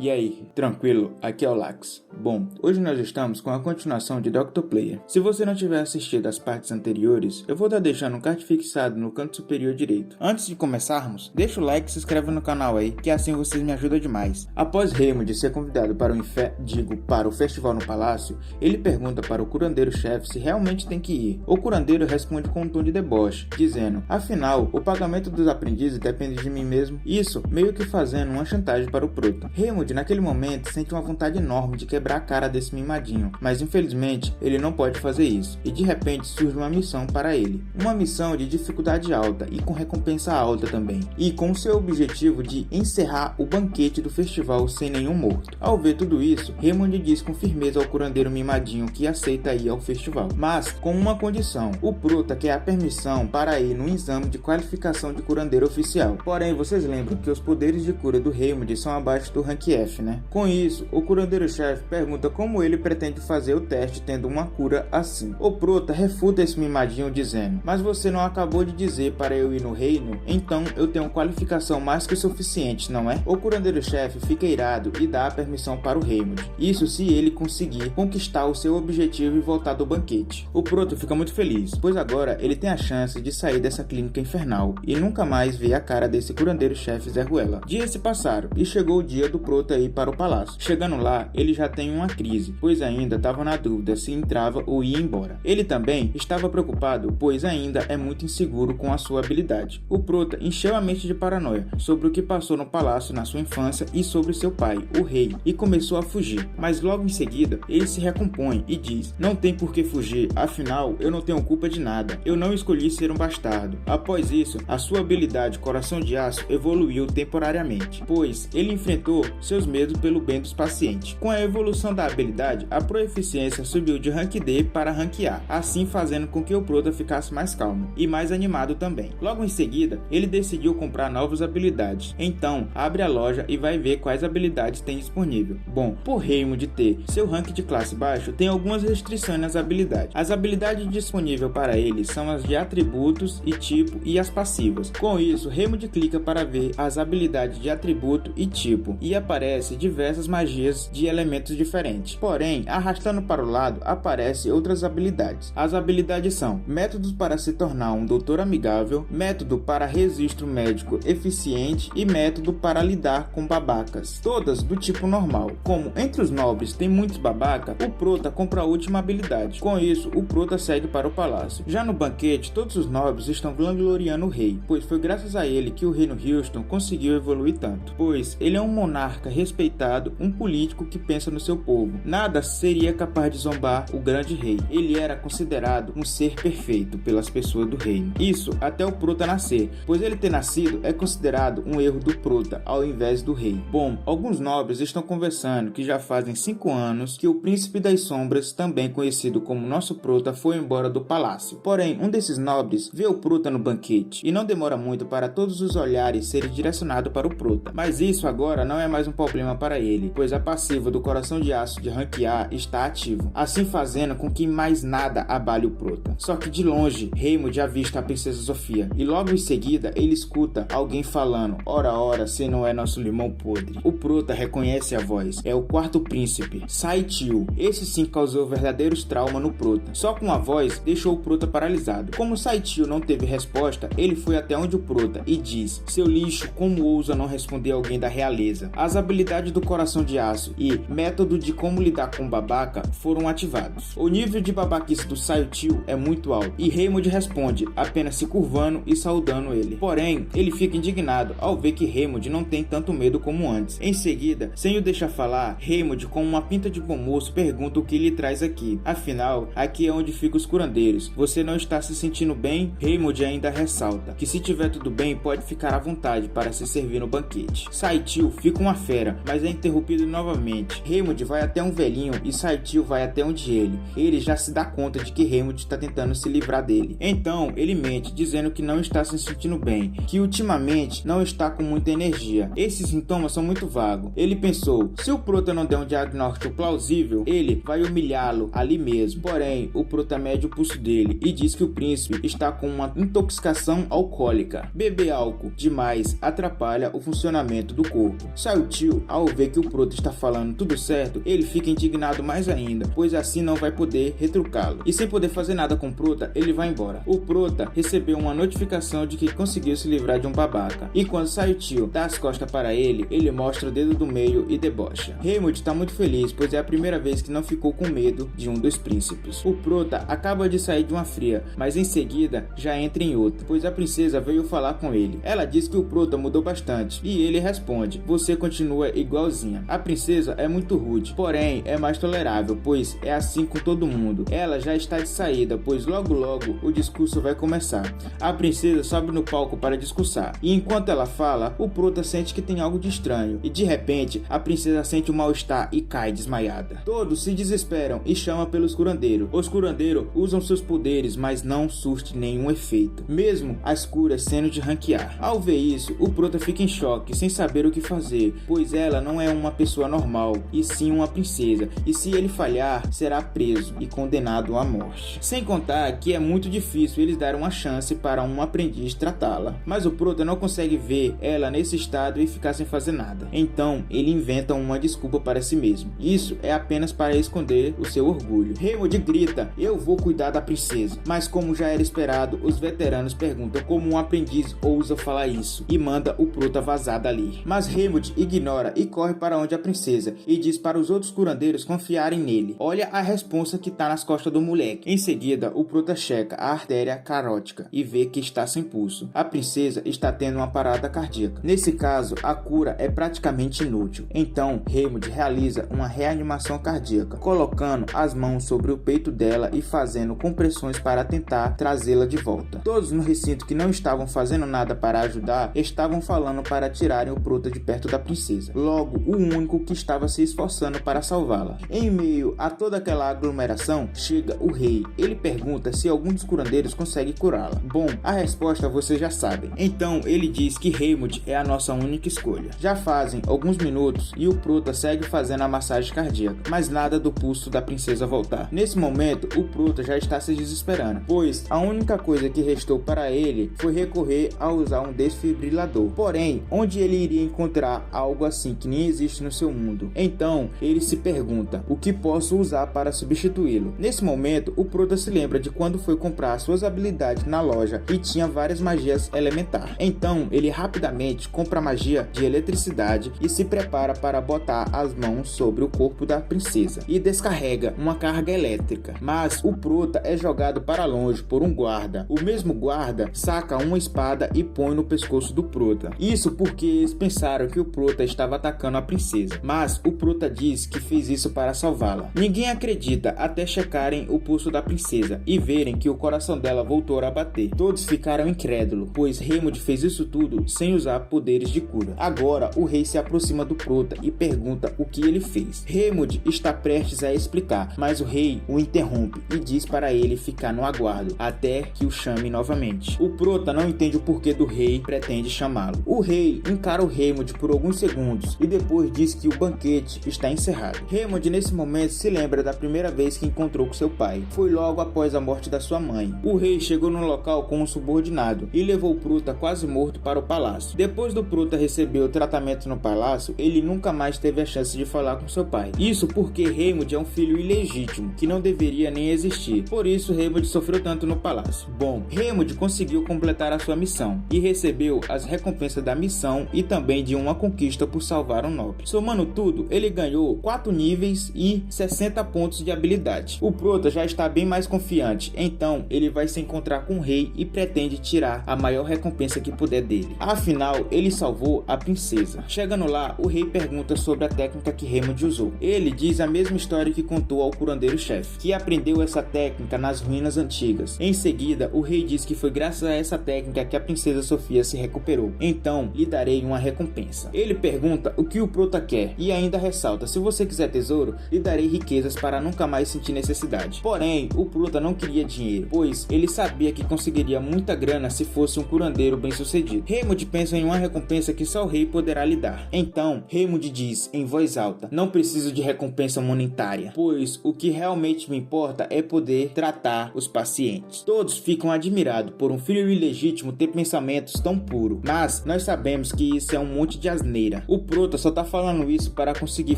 E aí, tranquilo? Aqui é o Lax. Bom, hoje nós estamos com a continuação de Dr. Player. Se você não tiver assistido as partes anteriores, eu vou estar deixando um card fixado no canto superior direito. Antes de começarmos, deixa o like e se inscreve no canal aí, que assim vocês me ajudam demais. Após Raymond ser convidado para o festival no palácio, ele pergunta para o curandeiro-chefe se realmente tem que ir. O curandeiro responde com um tom de deboche, dizendo: afinal, o pagamento dos aprendizes depende de mim mesmo. Isso, meio que fazendo uma chantagem para o Prota. Raymond, naquele momento, sente uma vontade enorme de quebrar a cara desse mimadinho, mas infelizmente ele não pode fazer isso, e de repente surge uma missão para ele. Uma missão de dificuldade alta e com recompensa alta também, e com seu objetivo de encerrar o banquete do festival sem nenhum morto. Ao ver tudo isso, Raymond diz com firmeza ao curandeiro mimadinho que aceita ir ao festival, mas com uma condição: o Prota quer a permissão para ir no exame de qualificação de curandeiro oficial. Porém, vocês lembram que os poderes de cura do Raymond são abaixo do rank F, né? Com isso, o curandeiro-chefe pergunta como ele pretende fazer o teste tendo uma cura assim. O Prota refuta esse mimadinho dizendo: mas você não acabou de dizer para eu ir no reino? Então eu tenho qualificação mais que suficiente, não é? O curandeiro-chefe fica irado e dá a permissão para o Raymond. Isso se ele conseguir conquistar o seu objetivo e voltar do banquete. O Prota fica muito feliz, pois agora ele tem a chance de sair dessa clínica infernal e nunca mais ver a cara desse curandeiro-chefe Zé Ruela. Dias se passaram e chegou o dia do Prota ir para o palácio. Chegando lá, ele já tem uma crise, pois ainda estava na dúvida se entrava ou ia embora. Ele também estava preocupado, pois ainda é muito inseguro com a sua habilidade. O Prota encheu a mente de paranoia sobre o que passou no palácio na sua infância e sobre seu pai, o rei, e começou a fugir. Mas logo em seguida, ele se recompõe e diz: não tem por que fugir, afinal eu não tenho culpa de nada. Eu não escolhi ser um bastardo. Após isso, a sua habilidade Coração de Aço evoluiu temporariamente, pois ele enfrentou seus medos pelo bem dos pacientes. Com a evolução da habilidade, a proeficiência subiu de rank D para rank A, assim fazendo com que o Prota ficasse mais calmo e mais animado também. Logo em seguida, ele decidiu comprar novas habilidades. Então, abre a loja e vai ver quais habilidades tem disponível. Bom, por Raymond ter seu rank de classe baixo, tem algumas restrições nas habilidades. As habilidades disponíveis para ele são as de atributos e tipo e as passivas. Com isso, Raymond clica para ver as habilidades de atributo e tipo, e aparece diversas magias de elementos diferentes. Porém, arrastando para o lado, aparecem outras habilidades. As habilidades são métodos para se tornar um doutor amigável, método para registro médico eficiente e método para lidar com babacas, todas do tipo normal. Como entre os nobres tem muitos babaca, o Prota compra a última habilidade. Com isso, o Prota segue para o palácio. Já no banquete, todos os nobres estão vangloriando o rei, pois foi graças a ele que o reino Houston conseguiu evoluir tanto, pois ele é um monarca respeitado, um político que pensa no seu povo. Nada seria capaz de zombar o grande rei. Ele era considerado um ser perfeito pelas pessoas do reino. Isso até o Prota nascer, pois ele ter nascido é considerado um erro do Prota ao invés do rei. Bom, alguns nobres estão conversando que já fazem 5 anos que o Príncipe das Sombras, também conhecido como nosso Prota, foi embora do palácio. Porém, um desses nobres vê o Prota no banquete e não demora muito para todos os olhares serem direcionados para o Prota. Mas isso agora não é mais um problema para ele, pois a passiva do Coração de Aço de rank A está ativo, assim fazendo com que mais nada abale o Prota. Só que de longe, Raymond avista a Princesa Sofia e logo em seguida ele escuta alguém falando: ora ora, se não é nosso limão podre. O Prota reconhece a voz, é o quarto príncipe, Saitiu. Esse sim causou verdadeiros traumas no Prota. Só com a voz deixou o Prota paralisado. Como Saitiu não teve resposta, ele foi até onde o Prota e diz: seu lixo, como ousa não responder alguém da realeza? As habilidades do Coração de Aço e método de como lidar com babaca foram ativados. O nível de babaquice do Saitiu é muito alto e Raymond responde apenas se curvando e saudando ele. Porém, ele fica indignado ao ver que Raymond não tem tanto medo como antes. Em seguida, sem o deixar falar, Raymond, com uma pinta de bom moço, pergunta o que lhe traz aqui. Afinal, aqui é onde ficam os curandeiros. Você não está se sentindo bem? Raymond ainda ressalta que se tiver tudo bem, pode ficar à vontade para se servir no banquete. Saitiu fica uma fera, mas é interrompido novamente. Raymond vai até um velhinho e Saitiu vai até onde ele. Ele já se dá conta de que Raymond está tentando se livrar dele. Então, ele mente, dizendo que não está se sentindo bem, que ultimamente não está com muita energia. Esses sintomas são muito vagos. Ele pensou: se o Prota não der um diagnóstico plausível, ele vai humilhá-lo ali mesmo. Porém, o Prota mede o pulso dele e diz que o príncipe está com uma intoxicação alcoólica. Beber álcool demais atrapalha o funcionamento do corpo. Saitiu Tio, ao ver que o Prota está falando tudo certo, ele fica indignado mais ainda, pois assim não vai poder retrucá-lo. E sem poder fazer nada com o Prota, ele vai embora. O Prota recebeu uma notificação de que conseguiu se livrar de um babaca. E quando sai o tio, dá as costas para ele mostra o dedo do meio e debocha. Raymond está muito feliz, pois é a primeira vez que não ficou com medo de um dos príncipes. O Prota acaba de sair de uma fria, mas em seguida já entra em outra, pois a princesa veio falar com ele. Ela diz que o Prota mudou bastante, e ele responde: você continua igualzinha. A princesa é muito rude, porém é mais tolerável, pois é assim com todo mundo. Ela já está de saída, pois logo logo o discurso vai começar. A princesa sobe no palco para discursar, e enquanto ela fala, o Prota sente que tem algo de estranho, e de repente a princesa sente um mal-estar e cai desmaiada. Todos se desesperam e chamam pelos curandeiros. Os curandeiros usam seus poderes, mas não surte nenhum efeito, mesmo as curas sendo de ranquear. Ao ver isso, o Prota fica em choque, sem saber o que fazer, pois ela não é uma pessoa normal, e sim uma princesa, e se ele falhar, será preso e condenado à morte. Sem contar que é muito difícil eles darem uma chance para um aprendiz tratá-la. Mas o Prota não consegue ver ela nesse estado e ficar sem fazer nada. Então, ele inventa uma desculpa para si mesmo. Isso é apenas para esconder o seu orgulho. Raymond grita: eu vou cuidar da princesa. Mas como já era esperado, os veteranos perguntam como um aprendiz ousa falar isso e manda o Prota vazar dali. Mas Raymond ignora e corre para onde a princesa e diz para os outros curandeiros confiarem nele. Olha a responsa que tá nas costas do moleque. Em seguida, o Prota checa a artéria carótica e vê que está sem pulso. A princesa está tendo uma parada cardíaca. Nesse caso, a cura é praticamente inútil. Então, Raymond realiza uma reanimação cardíaca, colocando as mãos sobre o peito dela e fazendo compressões para tentar trazê-la de volta. Todos no recinto que não estavam fazendo nada para ajudar, estavam falando para tirarem o Prota de perto da princesa. Logo, o único que estava se esforçando para salvá-la. Em meio a toda aquela aglomeração, chega o rei. Ele pergunta se algum dos curandeiros consegue curá-la. Bom, a resposta vocês já sabem. Então, ele diz que Raymond é a nossa única escolha. Já fazem alguns minutos e o Prota segue fazendo a massagem cardíaca, mas nada do pulso da princesa voltar. Nesse momento, o Prota já está se desesperando, pois a única coisa que restou para ele foi recorrer a usar um desfibrilador. Porém, onde ele iria encontrar algo assim que nem existe no seu mundo? Então, ele se pergunta: o que posso usar para substituí-lo? Nesse momento, o Prota se lembra de quando foi comprar suas habilidades na loja e tinha várias magias elementares. Então, ele rapidamente compra a magia de eletricidade e se prepara para botar as mãos sobre o corpo da princesa e descarrega uma carga elétrica. Mas o Prota é jogado para longe por um guarda. O mesmo guarda saca uma espada e põe no pescoço do Prota. Isso porque eles pensaram que o Prota estava atacando a princesa, mas o Prota diz que fez isso para salvá-la. Ninguém acredita até checarem o pulso da princesa e verem que o coração dela voltou a bater. Todos ficaram incrédulos, pois Raymond fez isso tudo sem usar poderes de cura. Agora o rei se aproxima do Prota e pergunta o que ele fez. Raymond está prestes a explicar, mas o rei o interrompe e diz para ele ficar no aguardo até que o chame novamente. O Prota não entende o porquê do rei pretende chamá-lo. O rei encara o Raymond por alguns segundos e depois diz que o banquete está encerrado. Raymond nesse momento se lembra da primeira vez que encontrou com seu pai. Foi logo após a morte da sua mãe. O rei chegou no local com um subordinado e levou o Prota quase morto para o palácio. Depois do Prota receber o tratamento no palácio, ele nunca mais teve a chance de falar com seu pai. Isso porque Raymond é um filho ilegítimo, que não deveria nem existir. Por isso Raymond sofreu tanto no palácio. Bom, Raymond conseguiu completar a sua missão e recebeu as recompensas da missão e também de uma conquista por salvar um nobre. Somando tudo, ele ganhou 4 níveis e 60 pontos de habilidade. O Prota já está bem mais confiante, então ele vai se encontrar com o rei e pretende tirar a maior recompensa que puder dele. Afinal, ele salvou a princesa. Chegando lá, o rei pergunta sobre a técnica que Raymond usou. Ele diz a mesma história que contou ao curandeiro-chefe, que aprendeu essa técnica nas ruínas antigas. Em seguida, o rei diz que foi graças a essa técnica que a princesa Sofia se recuperou. Então, lhe darei uma recompensa. Ele pergunta o que o Prota quer e ainda ressalta: se você quiser tesouro, lhe darei riquezas para nunca mais sentir necessidade. Porém, o Prota não queria dinheiro, pois ele sabia que conseguiria muita grana se fosse um curandeiro bem-sucedido. Raymond pensa em uma recompensa que só o rei poderá lhe dar. Então, Raymond diz em voz alta: não preciso de recompensa monetária, pois o que realmente me importa é poder tratar os pacientes. Todos ficam admirados por um filho ilegítimo ter pensamentos tão puros, mas nós sabemos que isso é um monte de asneira. O O Prota só tá falando isso para conseguir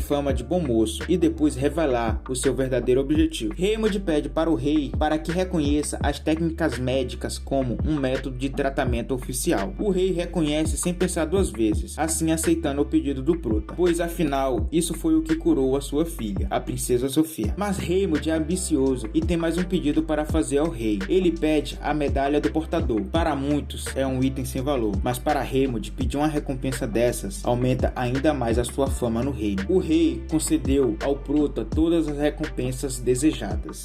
fama de bom moço e depois revelar o seu verdadeiro objetivo. Raymond pede para o rei para que reconheça as técnicas médicas como um método de tratamento oficial. O rei reconhece sem pensar duas vezes, assim aceitando o pedido do Prota, pois afinal isso foi o que curou a sua filha, a princesa Sofia. Mas Raymond é ambicioso e tem mais um pedido para fazer ao rei. Ele pede a medalha do portador. Para muitos é um item sem valor, mas para Raymond pedir uma recompensa dessas aumenta ainda mais a sua fama no reino. O rei concedeu ao Prota todas as recompensas desejadas.